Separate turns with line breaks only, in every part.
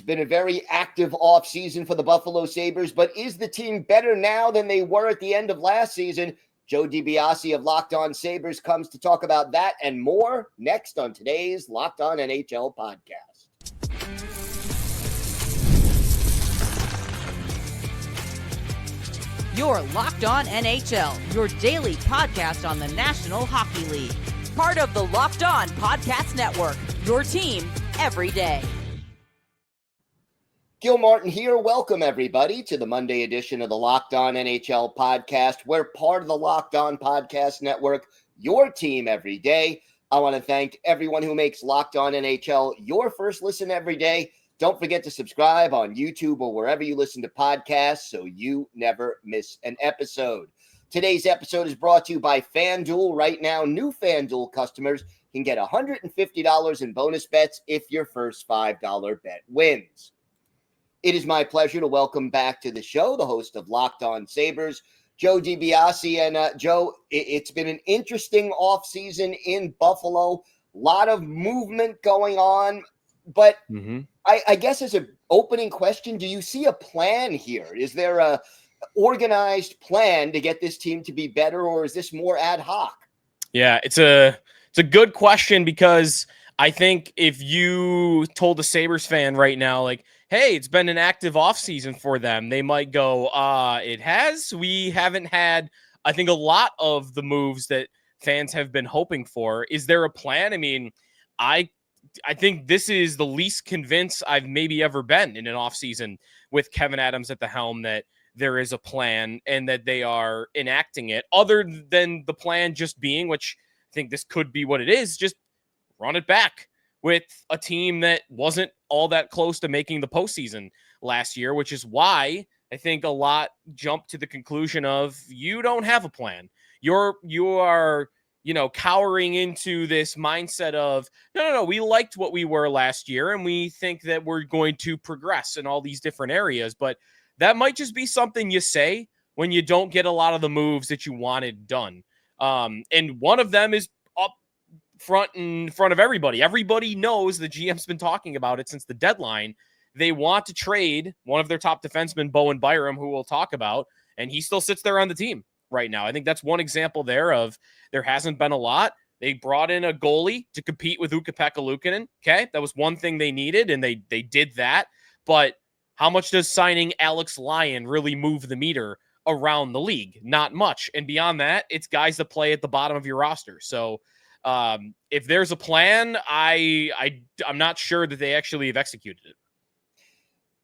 been a very active offseason for the Buffalo Sabres, but is the team better now than they were at the end of last season? Joe DiBiase of Locked On Sabres comes to talk about that and more next on today's Locked On NHL podcast.
You're Locked On NHL, your daily podcast on the National Hockey League. Part of the Locked On Podcast Network, your team every day.
Gil Martin here. Welcome, everybody, to the Monday edition of the Locked On NHL podcast. We're part of the Locked On Podcast Network, your team every day. I want to thank everyone who makes Locked On NHL your first listen every day. Don't forget to subscribe on YouTube or wherever you listen to podcasts so you never miss an episode. Today's episode is brought to you by FanDuel. Right now, new FanDuel customers can get $150 in bonus bets if your first $5 bet wins. It is my pleasure to welcome back to the show the host of Locked On Sabres, Joe DiBiase. And Joe, it's been an interesting offseason in Buffalo. A lot of movement going on. But I guess as an opening question, do you see a plan here? Is there a organized plan to get this team to be better, or is this more ad hoc?
Yeah, it's a good question, because I think if you told a Sabres fan right now, like, hey, it's been an active offseason for them, they might go, it has. We haven't had, I think, a lot of the moves that fans have been hoping for. Is there a plan? I mean, I think this is the least convinced I've maybe ever been in an offseason with Kevin Adams at the helm that there is a plan and that they are enacting it, other than the plan just being, which I think this could be what it is, just run it back with a team that wasn't all that close to making the postseason last year, which is why I think a lot jumped to the conclusion of you don't have a plan. You are, cowering into this mindset of, no, we liked what we were last year and we think that we're going to progress in all these different areas. But that might just be something you say when you don't get a lot of the moves that you wanted done. And one of them is up front in front of everybody. Everybody knows the GM's been talking about it since the deadline. They want to trade one of their top defensemen, Bowen Byram, who we'll talk about, and he still sits there on the team right now. I think that's one example there of there hasn't been a lot. They brought in a goalie to compete with Ukko-Pekka Luukkonen. Okay, that was one thing they needed, and they did that. But how much does signing Alex Lyon really move the meter around the league? Not much. And beyond that, it's guys that play at the bottom of your roster. So if there's a plan, I'm not sure that they actually have executed it.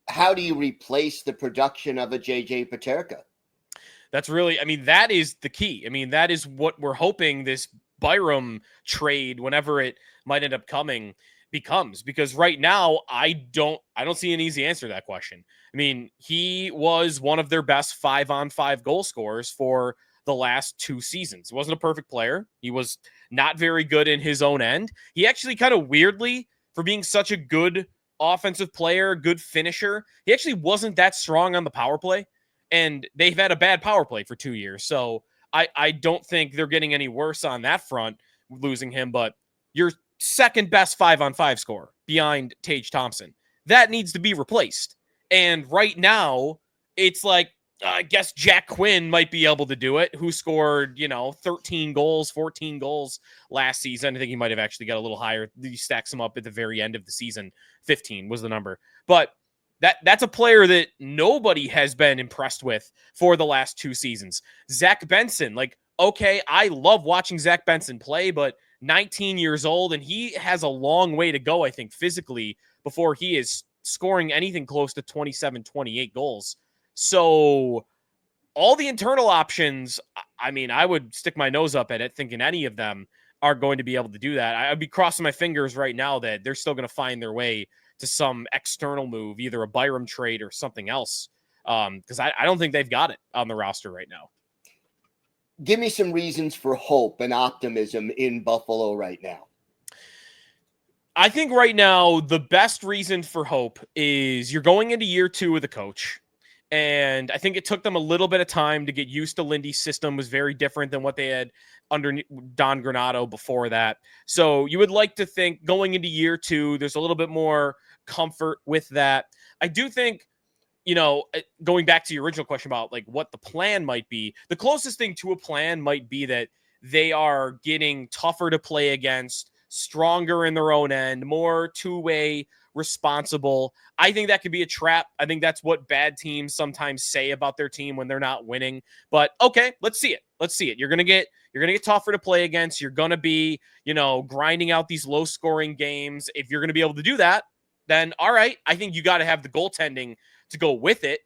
How do you replace the production of a JJ Peterka?
That's really, that is the key. That is what we're hoping this Byram trade, whenever it might end up coming, becomes, because right now I don't see an easy answer to that question. He was one of their best 5-on-5 goal scorers for the last 2 seasons. He wasn't a perfect player. He was not very good in his own end. He actually kind of weirdly, for being such a good offensive player, good finisher, he actually wasn't that strong on the power play, and they've had a bad power play for 2 years. So I don't think they're getting any worse on that front, losing him, but your second best 5-on-5 scorer behind Tage Thompson, that needs to be replaced. And right now it's like, I guess Jack Quinn might be able to do it, who scored, 13 goals, 14 goals last season. I think he might have actually got a little higher. He stacks them up at the very end of the season. 15 was the number. But that's a player that nobody has been impressed with for the last 2 seasons. Zach Benson, okay, I love watching Zach Benson play, but 19 years old, and he has a long way to go, I think, physically, before he is scoring anything close to 27, 28 goals. So all the internal options, I would stick my nose up at it, thinking any of them are going to be able to do that. I'd be crossing my fingers right now that they're still going to find their way to some external move, either a Byram trade or something else, because I don't think they've got it on the roster right now.
Give me some reasons for hope and optimism in Buffalo right now.
I think right now the best reason for hope is you're going into year 2 with a coach. And I think it took them a little bit of time to get used to Lindy's system. It was very different than what they had under Don Granato before that. So you would like to think going into year 2, there's a little bit more comfort with that. I do think, going back to your original question about like what the plan might be, the closest thing to a plan might be that they are getting tougher to play against, stronger in their own end, more two-way, responsible. I think that could be a trap. I think that's what bad teams sometimes say about their team when they're not winning. But okay, let's see it. You're gonna get tougher to play against. You're gonna be, grinding out these low-scoring games. If you're gonna be able to do that, then all right. I think you got to have the goaltending to go with it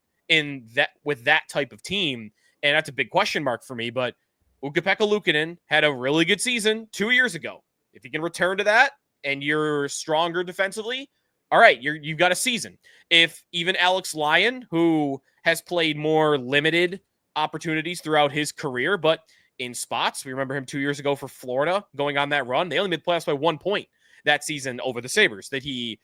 with that type of team. And that's a big question mark for me. But Ukko-Pekka Luukkonen had a really good season 2 years ago. If you can return to that and you're stronger defensively, all right, you've got a season. If even Alex Lyon, who has played more limited opportunities throughout his career, but in spots, we remember him 2 years ago for Florida going on that run. They only made the playoffs by 1 point that season over the Sabres that he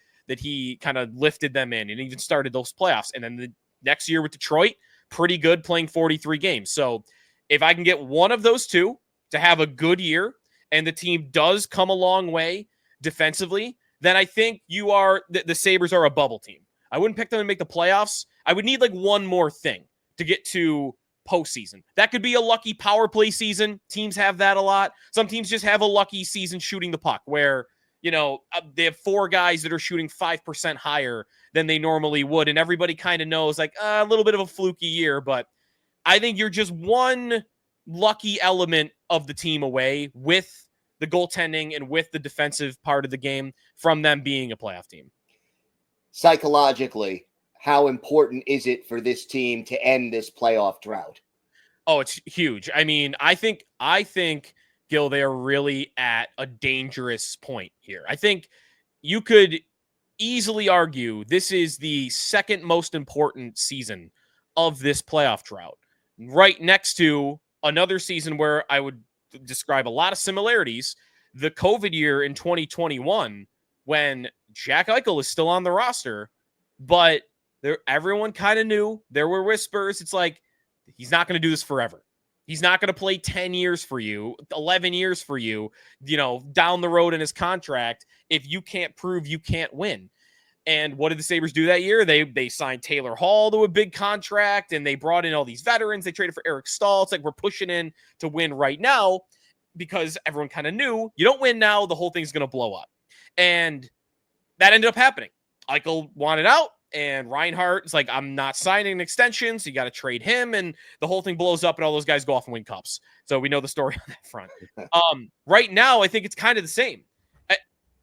kind of lifted them in and even started those playoffs. And then the next year with Detroit, pretty good, playing 43 games. So if I can get one of those two to have a good year and the team does come a long way defensively, then I think the Sabres are a bubble team. I wouldn't pick them to make the playoffs. I would need like one more thing to get to postseason. That could be a lucky power play season. Teams have that a lot. Some teams just have a lucky season shooting the puck where, they have 4 guys that are shooting 5% higher than they normally would. And everybody kind of knows like a little bit of a fluky year, but I think you're just one lucky element of the team away with the goaltending and with the defensive part of the game from them being a playoff team.
Psychologically, how important is it for this team to end this playoff drought?
Oh, it's huge. I mean, I think Gil, they are really at a dangerous point here. I think you could easily argue this is the second most important season of this playoff drought, right next to another season where I would describe a lot of similarities, the COVID year in 2021, when Jack Eichel is still on the roster, but everyone kind of knew. There were whispers. It's like, he's not going to do this forever. He's not going to play 10 years for you, 11 years for you, down the road in his contract. If you can't prove you can't win. And what did the Sabres do that year? They signed Taylor Hall to a big contract, and they brought in all these veterans. They traded for Eric Staal. It's like we're pushing in to win right now because everyone kind of knew you don't win now, the whole thing's going to blow up. And that ended up happening. Eichel wanted out, and Reinhart is like, I'm not signing an extension, so you got to trade him, and the whole thing blows up, and all those guys go off and win cups. So we know the story on that front. Right now, I think it's kind of the same.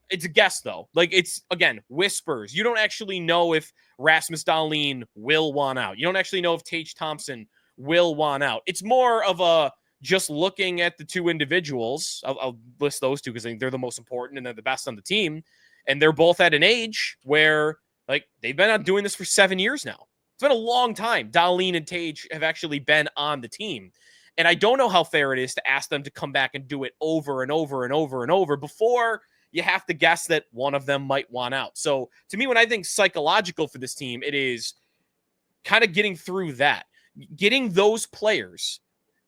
It's a guess, though. Like, it's, again, whispers. You don't actually know if Rasmus Dahlin will want out. You don't actually know if Tage Thompson will want out. It's more of a just looking at the two individuals. I'll list those two because I think they're the most important and they're the best on the team. And they're both at an age where, like, they've been out doing this for 7 years now. It's been a long time. Dahlin and Tage have actually been on the team. And I don't know how fair it is to ask them to come back and do it over and over and over and over before you have to guess that one of them might want out. So to me, when I think psychological for this team, it is kind of getting through that, getting those players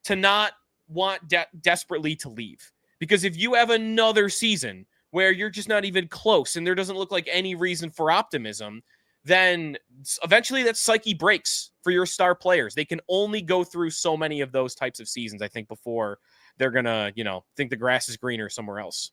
to not want desperately to leave. Because if you have another season where you're just not even close and there doesn't look like any reason for optimism, then eventually that psyche breaks for your star players. They can only go through so many of those types of seasons, I think, before they're going to, think the grass is greener somewhere else.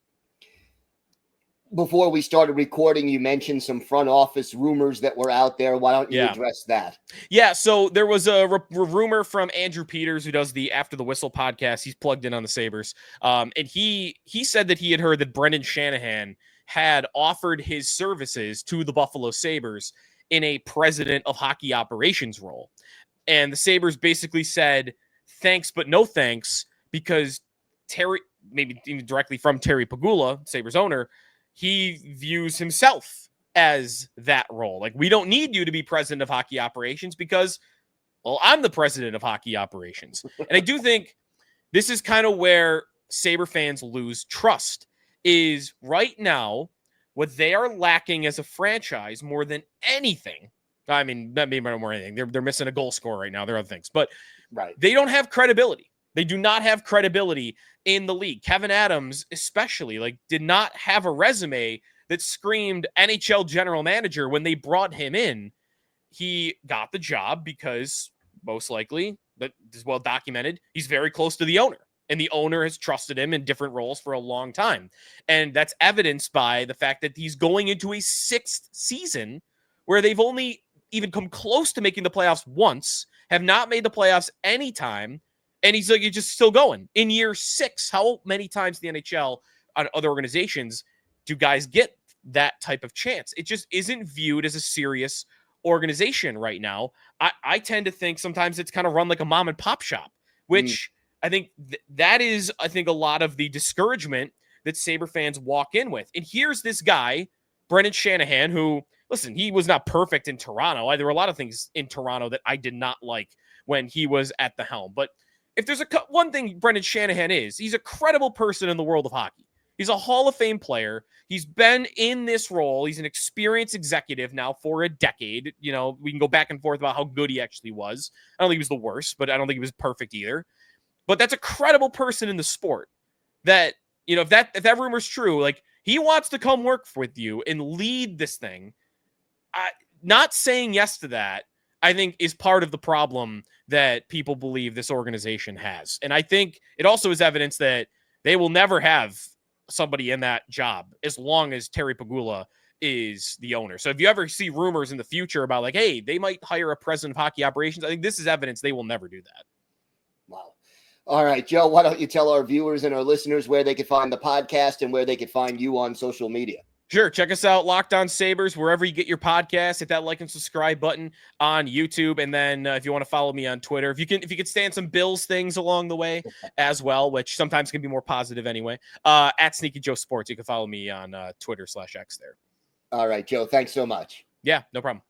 Before we started recording, you mentioned some front office rumors that were out there. Why don't you address that?
Yeah, so there was a rumor from Andrew Peters, who does the After the Whistle podcast. He's plugged in on the Sabres. And he said that he had heard that Brendan Shanahan had offered his services to the Buffalo Sabres in a president of hockey operations role. And the Sabres basically said, thanks, but no thanks, because Terry, maybe even directly from Terry Pegula, Sabres owner, he views himself as that role. Like, we don't need you to be president of hockey operations because, well, I'm the president of hockey operations. And I do think this is kind of where Sabre fans lose trust, is right now what they are lacking as a franchise more than anything. I mean, not maybe more than anything. They're missing a goal scorer right now. There are other things, but they don't have credibility. They do not have credibility in the league. Kevin Adams, especially, did not have a resume that screamed NHL general manager when they brought him in. He got the job because most likely, that is well documented, he's very close to the owner. And the owner has trusted him in different roles for a long time. And that's evidenced by the fact that he's going into a sixth season where they've only even come close to making the playoffs once, have not made the playoffs anytime, and he's like, you're just still going. In year 6, how many times in the NHL on other organizations do guys get that type of chance? It just isn't viewed as a serious organization right now. I tend to think sometimes it's kind of run like a mom and pop shop, which I think that is, I think, a lot of the discouragement that Sabre fans walk in with. And here's this guy, Brendan Shanahan, who, listen, he was not perfect in Toronto. There were a lot of things in Toronto that I did not like when he was at the helm. But if there's one thing Brendan Shanahan is, he's a credible person in the world of hockey. He's a Hall of Fame player. He's been in this role. He's an experienced executive now for a decade. You know, we can go back and forth about how good he actually was. I don't think he was the worst, but I don't think he was perfect either. But that's a credible person in the sport that, you know, if that rumor's true, like, he wants to come work with you and lead this thing. Not saying yes to that, I think, is part of the problem that people believe this organization has. And I think it also is evidence that they will never have somebody in that job as long as Terry Pegula is the owner. So if you ever see rumors in the future about, like, hey, they might hire a president of hockey operations, I think this is evidence they will never do that.
Wow. All right, Joe, why don't you tell our viewers and our listeners where they could find the podcast and where they could find you on social media?
Sure. Check us out, Locked On Sabres, wherever you get your podcast. Hit that like and subscribe button on YouTube. And then if you want to follow me on Twitter, if you could stand some Bills things along the way as well, which sometimes can be more positive anyway, at Sneaky Joe Sports, you can follow me on Twitter/X there.
All right, Joe, thanks so much.
Yeah, no problem.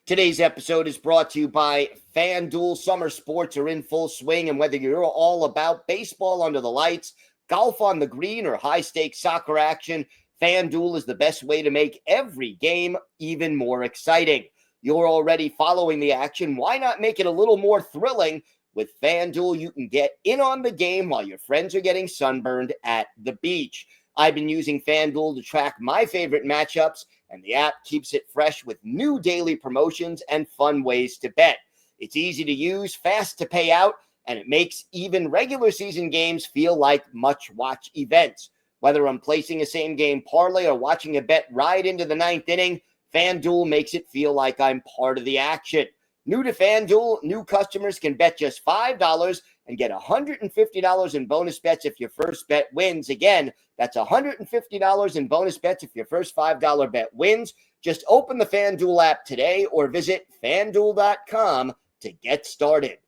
Today's episode is brought to you by FanDuel. Summer sports are in full swing, and whether you're all about baseball under the lights, golf on the green, or high-stakes soccer action, FanDuel is the best way to make every game even more exciting. You're already following the action. Why not make it a little more thrilling? With FanDuel, you can get in on the game while your friends are getting sunburned at the beach. I've been using FanDuel to track my favorite matchups, and the app keeps it fresh with new daily promotions and fun ways to bet. It's easy to use, fast to pay out, and it makes even regular season games feel like must-watch events. Whether I'm placing a same-game parlay or watching a bet ride into the ninth inning, FanDuel makes it feel like I'm part of the action. New to FanDuel, new customers can bet just $5 and get $150 in bonus bets if your first bet wins. Again, that's $150 in bonus bets if your first $5 bet wins. Just open the FanDuel app today or visit FanDuel.com to get started.